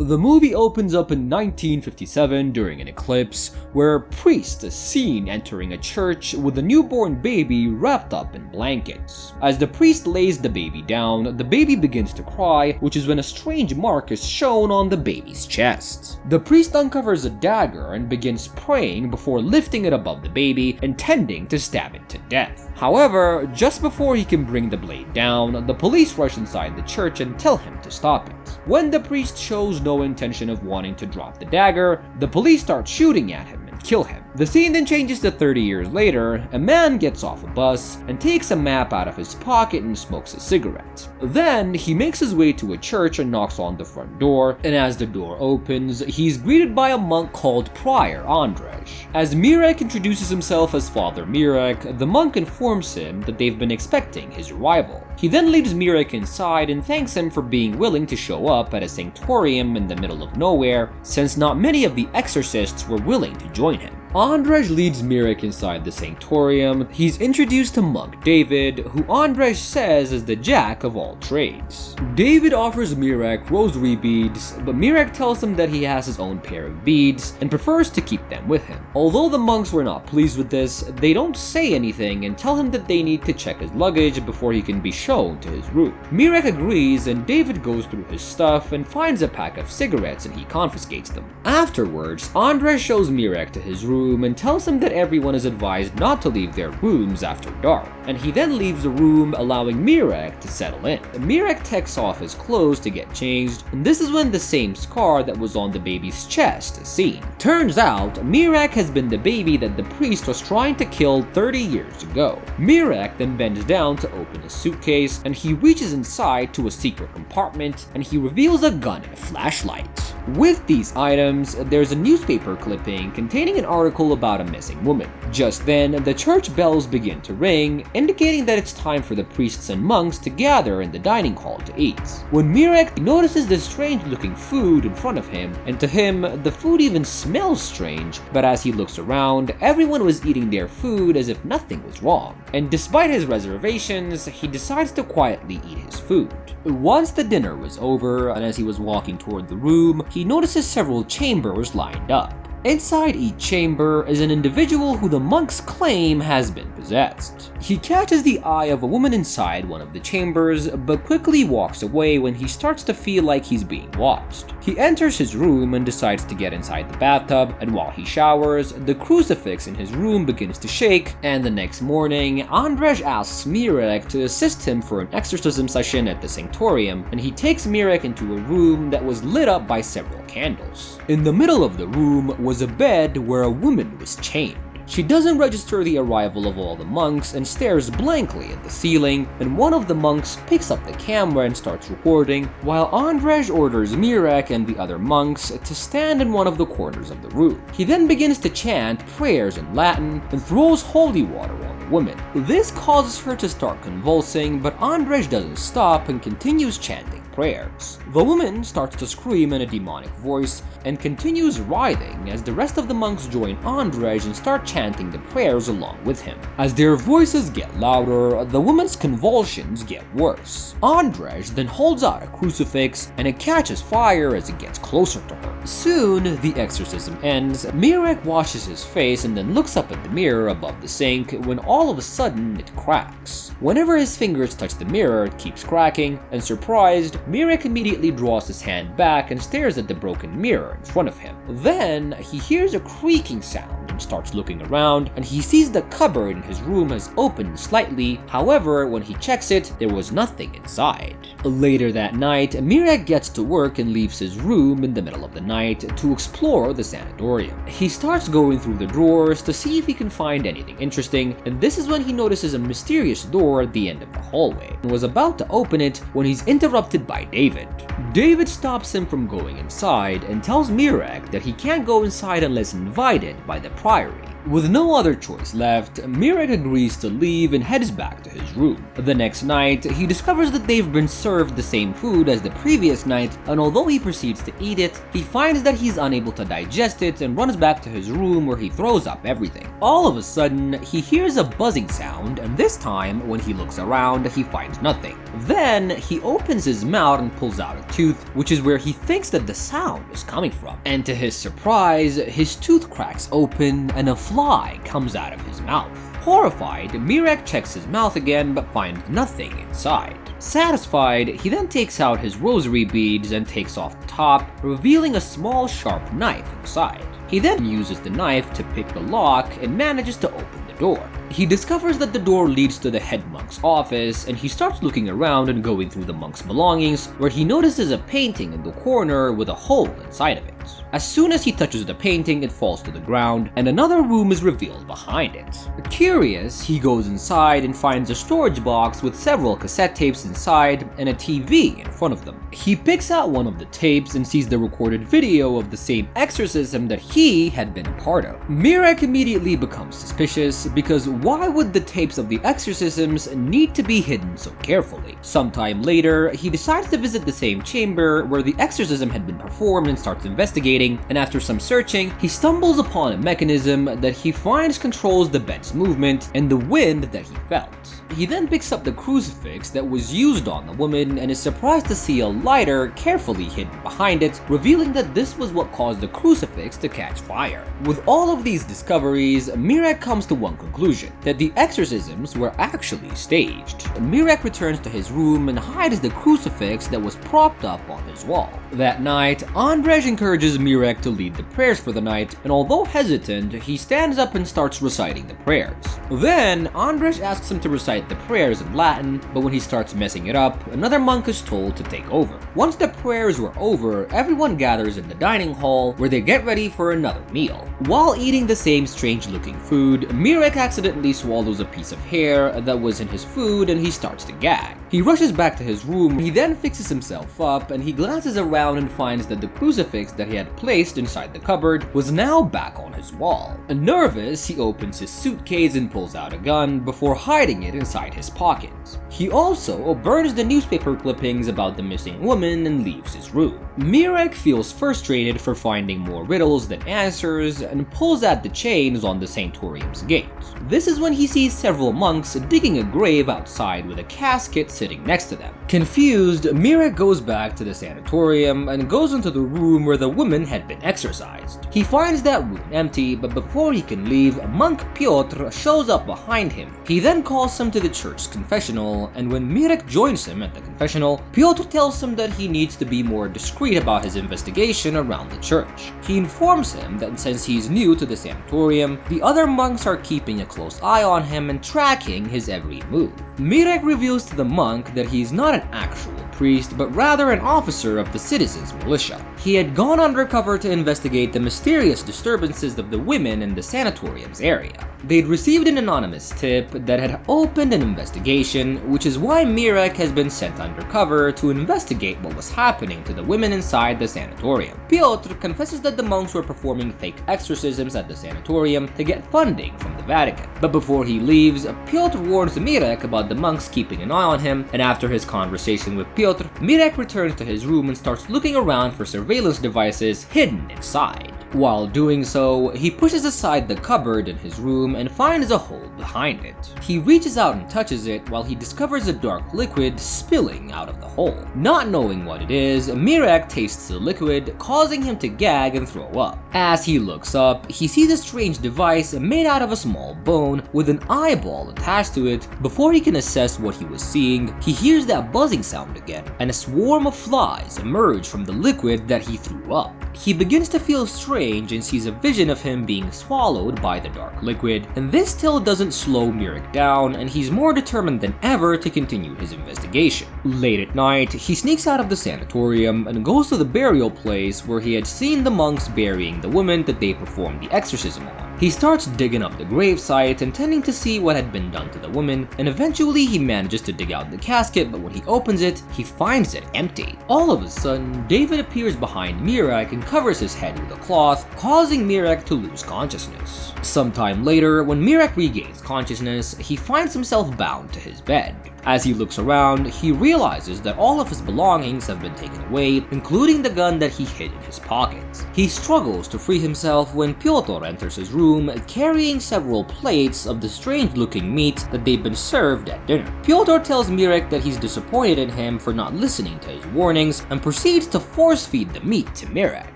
The movie opens up in 1957 during an eclipse, where a priest is seen entering a church with a newborn baby wrapped up in blankets. As the priest lays the baby down, the baby begins to cry, which is when a strange mark is shown on the baby's chest. The priest uncovers a dagger and begins praying before lifting it above the baby, intending to stab it to death. However, just before he can bring the blade down, the police rush inside the church and tell him to stop it. When the priest shows no intention of wanting to drop the dagger, the police start shooting at him and kill him. The scene then changes to 30 years later. A man gets off a bus and takes a map out of his pocket and smokes a cigarette. Then he makes his way to a church and knocks on the front door, and as the door opens, he's greeted by a monk called Prior Andrzej. As Mirek introduces himself as Father Mirek, the monk informs him that they've been expecting his arrival. He then leaves Mirek inside and thanks him for being willing to show up at a sanctorium in the middle of nowhere, since not many of the exorcists were willing to join him. Andrzej leads Mirek inside the sanctorium. He's introduced to monk David, who Andrzej says is the jack of all trades. David offers Mirek rosary beads, but Mirek tells him that he has his own pair of beads and prefers to keep them with him. Although the monks were not pleased with this, they don't say anything and tell him that they need to check his luggage before he can be shown to his room. Mirek agrees and David goes through his stuff and finds a pack of cigarettes and he confiscates them. Afterwards, Andrzej shows Mirek to his room and tells him that everyone is advised not to leave their rooms after dark, and he then leaves the room, allowing Mirek to settle in. Mirek takes off his clothes to get changed, and this is when the same scar that was on the baby's chest is seen. Turns out, Mirek has been the baby that the priest was trying to kill 30 years ago. Mirek then bends down to open a suitcase, and he reaches inside to a secret compartment, and he reveals a gun and a flashlight. With these items, there's a newspaper clipping containing an article about a missing woman. Just then, the church bells begin to ring, indicating that it's time for the priests and monks to gather in the dining hall to eat. When Mirek notices this strange-looking food in front of him, and to him, the food even smells strange, but as he looks around, everyone was eating their food as if nothing was wrong. And despite his reservations, he decides to quietly eat his food. Once the dinner was over, and as he was walking toward the room, he notices several chambers lined up. Inside each chamber is an individual who the monks claim has been possessed. He catches the eye of a woman inside one of the chambers, but quickly walks away when he starts to feel like he's being watched. He enters his room and decides to get inside the bathtub, and while he showers, the crucifix in his room begins to shake, and the next morning, Andrzej asks Mirek to assist him for an exorcism session at the sanctorium, and he takes Mirek into a room that was lit up by several candles. In the middle of the room was a bed where a woman was chained. She doesn't register the arrival of all the monks and stares blankly at the ceiling, and one of the monks picks up the camera and starts recording, while Andrzej orders Mirek and the other monks to stand in one of the corners of the room. He then begins to chant prayers in Latin and throws holy water on the woman. This causes her to start convulsing, but Andrzej doesn't stop and continues chanting prayers. The woman starts to scream in a demonic voice and continues writhing as the rest of the monks join Andrzej and start chanting the prayers along with him. As their voices get louder, the woman's convulsions get worse. Andrzej then holds out a crucifix and it catches fire as it gets closer to her. Soon, the exorcism ends. Mirek washes his face and then looks up at the mirror above the sink when all of a sudden it cracks. Whenever his fingers touch the mirror, it keeps cracking, and surprised, Mirek immediately draws his hand back and stares at the broken mirror in front of him. Then, he hears a creaking sound and starts looking around, and he sees the cupboard in his room has opened slightly. However, when he checks it, there was nothing inside. Later that night, Mirek gets to work and leaves his room in the middle of the night to explore the sanatorium. He starts going through the drawers to see if he can find anything interesting, and this is when he notices a mysterious door at the end of the hallway and was about to open it when he's interrupted by David. David stops him from going inside and tells Mirek that he can't go inside unless invited by the priory. With no other choice left, Mirek agrees to leave and heads back to his room. The next night, he discovers that they've been served the same food as the previous night, and although he proceeds to eat it, he finds that he's unable to digest it and runs back to his room where he throws up everything. All of a sudden, he hears a buzzing sound, and this time, when he looks around, he finds nothing. Then, he opens his mouth and pulls out a tooth, which is where he thinks that the sound is coming from. And to his surprise, his tooth cracks open and a fly comes out of his mouth. Horrified, Mirek checks his mouth again but finds nothing inside. Satisfied, he then takes out his rosary beads and takes off the top, revealing a small sharp knife inside. He then uses the knife to pick the lock and manages to open the door. He discovers that the door leads to the head monk's office, and he starts looking around and going through the monk's belongings, where he notices a painting in the corner with a hole inside of it. As soon as he touches the painting, it falls to the ground, and another room is revealed behind it. Curious, he goes inside and finds a storage box with several cassette tapes inside and a TV in front of them. He picks out one of the tapes and sees the recorded video of the same exorcism that he had been a part of. Mirek immediately becomes suspicious because why would the tapes of the exorcisms need to be hidden so carefully? Sometime later, he decides to visit the same chamber where the exorcism had been performed and starts investigating, and after some searching, he stumbles upon a mechanism that he finds controls the bed's movement and the wind that he felt. He then picks up the crucifix that was used on the woman and is surprised to see a lighter carefully hidden behind it, revealing that this was what caused the crucifix to catch fire. With all of these discoveries, Mirek comes to one conclusion, that the exorcisms were actually staged. Mirek returns to his room and hides the crucifix that was propped up on his wall. That night, Andrzej encourages Mirek to lead the prayers for the night, and although hesitant, he stands up and starts reciting the prayers. Then, Andrzej asks him to recite the prayers in Latin, but when he starts messing it up, another monk is told to take over. Once the prayers were over, everyone gathers in the dining hall where they get ready for another meal. While eating the same strange-looking food, Mirek accidentally swallows a piece of hair that was in his food and he starts to gag. He rushes back to his room, he then fixes himself up, and he glances around and finds that the crucifix that he had placed inside the cupboard was now back on his wall. Nervous, he opens his suitcase and pulls out a gun before hiding it inside his pocket. He also burns the newspaper clippings about the missing woman and leaves his room. Mirek feels frustrated for finding more riddles than answers and pulls at the chains on the sanctorium's gate. This is when he sees several monks digging a grave outside with a casket sitting next to them. Confused, Mirek goes back to the sanatorium and goes into the room where the woman had been exorcised. He finds that room empty, but before he can leave, monk Piotr shows up behind him. He then calls him to the church's confessional, and when Mirek joins him at the confessional, Piotr tells him that he needs to be more discreet about his investigation around the church. He informs him that since he's new to the sanatorium, the other monks are keeping a close eye on him and tracking his every move. Mirek reveals to the monk that he's not an actual priest, but rather an officer of the citizens' militia. He had gone undercover to investigate the mysterious disturbances of the women in the sanatorium's area. They'd received an anonymous tip that had opened an investigation, which is why Mirek has been sent undercover to investigate what was happening to the women inside the sanatorium. Piotr confesses that the monks were performing fake exorcisms at the sanatorium to get funding from the Vatican. But before he leaves, Piotr warns Mirek about the monks keeping an eye on him, and after his conversation with Piotr, Mirek returns to his room and starts looking around for surveillance devices hidden inside. While doing so, he pushes aside the cupboard in his room and finds a hole behind it. He reaches out and touches it while he discovers a dark liquid spilling out of the hole. Not knowing what it is, Mirek tastes the liquid, causing him to gag and throw up. As he looks up, he sees a strange device made out of a small bone with an eyeball attached to it. Before he can assess what he was seeing, he hears that buzzing sound again, and a swarm of flies emerge from the liquid that he threw up. He begins to feel strange and sees a vision of him being swallowed by the dark liquid, and this still doesn't slow Mirek down, and he's more determined than ever to continue his investigation. Late at night, he sneaks out of the sanatorium and goes to the burial place where he had seen the monks burying the woman that they performed the exorcism on. He starts digging up the gravesite, intending to see what had been done to the woman, and eventually he manages to dig out the casket, but when he opens it, he finds it empty. All of a sudden, David appears behind Mirek and covers his head with a cloth, causing Mirek to lose consciousness. Sometime later, when Mirek regains consciousness, he finds himself bound to his bed. As he looks around, he realizes that all of his belongings have been taken away, including the gun that he hid in his pocket. He struggles to free himself when Pyotr enters his room carrying several plates of the strange-looking meat that they've been served at dinner. Pyotr tells Mirek that he's disappointed in him for not listening to his warnings and proceeds to force-feed the meat to Mirek.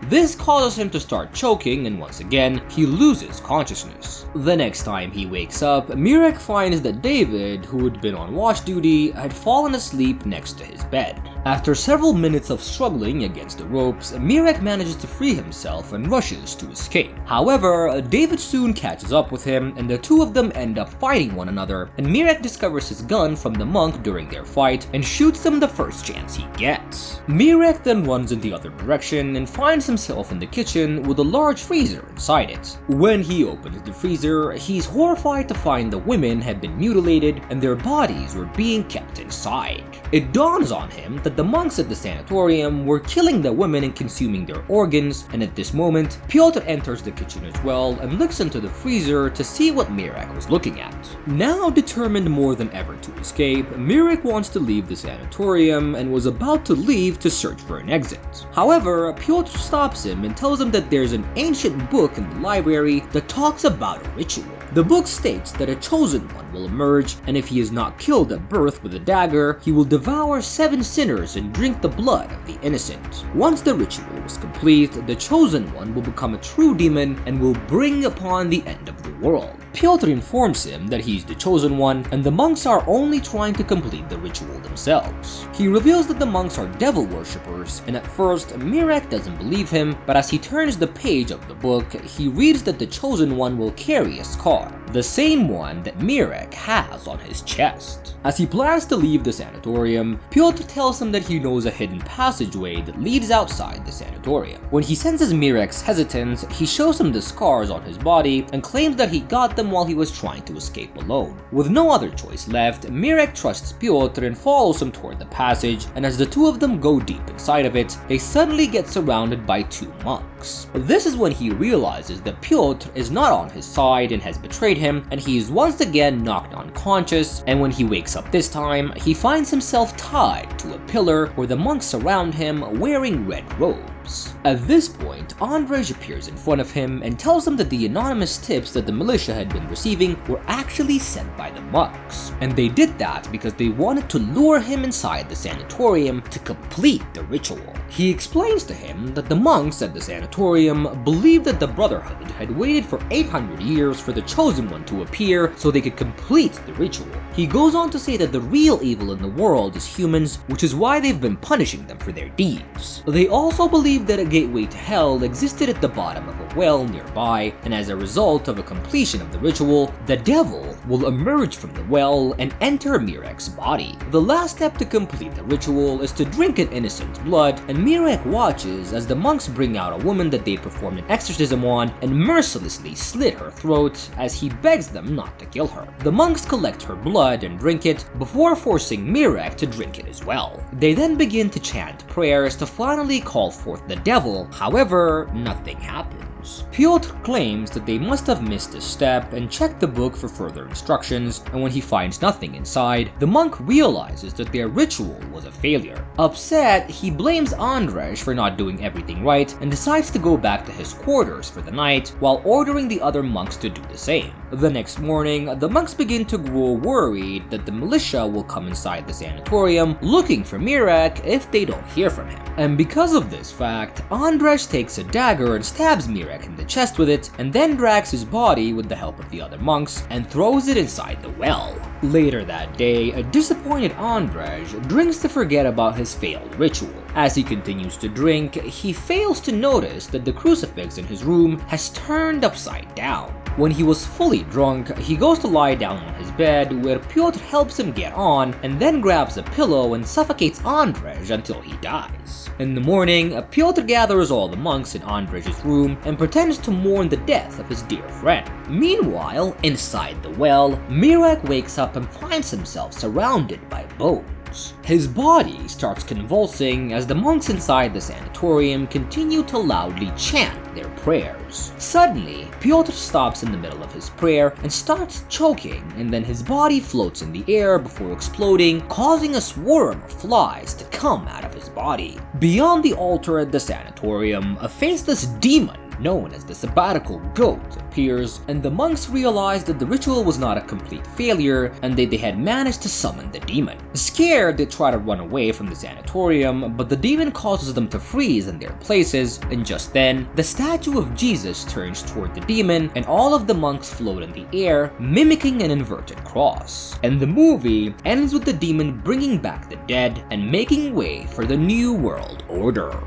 This causes him to start choking, and once again, he loses consciousness. The next time he wakes up, Mirek finds that David, who had been on watch duty, had fallen asleep next to his bed. After several minutes of struggling against the ropes, Mirek manages to free himself and rushes to escape. However, David soon catches up with him, and the two of them end up fighting one another, and Mirek discovers his gun from the monk during their fight and shoots him the first chance he gets. Mirek then runs in the other direction and finds himself in the kitchen with a large freezer inside it. When he opens the freezer, he's horrified to find the women had been mutilated and their bodies were being kept inside. It dawns on him that the monks at the sanatorium were killing the women and consuming their organs, and at this moment, Pyotr enters the kitchen as well and looks into the freezer to see what Mirek was looking at. Now determined more than ever to escape, Mirek wants to leave the sanatorium and was about to leave to search for an exit. However, Pyotr stops him and tells him that there's an ancient book in the library that talks about a ritual. The book states that a chosen one will emerge, and if he is not killed at birth with a dagger, he will devour 7 sinners and drink the blood of the innocent. Once the ritual is complete, the chosen one will become a true demon and will bring upon the end of the world. Pyotr informs him that he's the chosen one, and the monks are only trying to complete the ritual themselves. He reveals that the monks are devil worshippers, and at first, Mirek doesn't believe him, but as he turns the page of the book, he reads that the chosen one will carry a scar, the same one that Mirek has on his chest. As he plans to leave the sanatorium, Pyotr tells him that he knows a hidden passageway that leads outside the sanatorium. When he senses Mirek's hesitance, he shows him the scars on his body and claims that he got them while he was trying to escape alone. With no other choice left, Mirek trusts Pyotr and follows him toward the passage, and as the two of them go deep inside of it, they suddenly get surrounded by 2 monks. This is when he realizes that Pyotr is not on his side and has betrayed him, and he is once again knocked unconscious, and when he wakes up this time, he finds himself tied to a pillar where the monks surround him wearing red robes. At this point, Andrzej appears in front of him and tells him that the anonymous tips that the militia had been receiving were actually sent by the monks, and they did that because they wanted to lure him inside the sanatorium to complete the ritual. He explains to him that the monks at the sanatorium believed that the Brotherhood had waited for 800 years for the Chosen One to appear so they could complete the ritual. He goes on to say that the real evil in the world is humans, which is why they've been punishing them for their deeds. They also believe that a gateway to hell existed at the bottom of a well nearby, and as a result of a completion of the ritual, the devil will emerge from the well and enter Mirek's body. The last step to complete the ritual is to drink an innocent's blood, and Mirek watches as the monks bring out a woman that they performed an exorcism on and mercilessly slit her throat as he begs them not to kill her. The monks collect her blood and drink it before forcing Mirek to drink it as well. They then begin to chant prayers to finally call forth the devil, however, nothing happens. Pyotr claims that they must have missed a step and checked the book for further instructions, and when he finds nothing inside, the monk realizes that their ritual was a failure. Upset, he blames Andrzej for not doing everything right and decides to go back to his quarters for the night while ordering the other monks to do the same. The next morning, the monks begin to grow worried that the militia will come inside the sanatorium looking for Mirek if they don't hear from him. And because of this fact, Andrzej takes a dagger and stabs Mirek in the chest with it, and then drags his body with the help of the other monks and throws it inside the well. Later that day, a disappointed Andrzej drinks to forget about his failed ritual. As he continues to drink, he fails to notice that the crucifix in his room has turned upside down. When he was fully drunk, he goes to lie down on his bed, where Piotr helps him get on and then grabs a pillow and suffocates Andrzej until he dies. In the morning, Piotr gathers all the monks in Andrzej's room and pretends to mourn the death of his dear friend. Meanwhile, inside the well, Mirek wakes up and finds himself surrounded by bones. His body starts convulsing as the monks inside the sanatorium continue to loudly chant their prayers. Suddenly, Piotr stops in the middle of his prayer and starts choking, and then his body floats in the air before exploding, causing a swarm of flies to come out of his body. Beyond the altar at the sanatorium, a faceless demon known as the sabbatical goat appears, and the monks realize that the ritual was not a complete failure and that they had managed to summon the demon. Scared, they try to run away from the sanatorium, but the demon causes them to freeze in their places, and just then, the statue of Jesus turns toward the demon and all of the monks float in the air, mimicking an inverted cross. And the movie ends with the demon bringing back the dead and making way for the New World Order.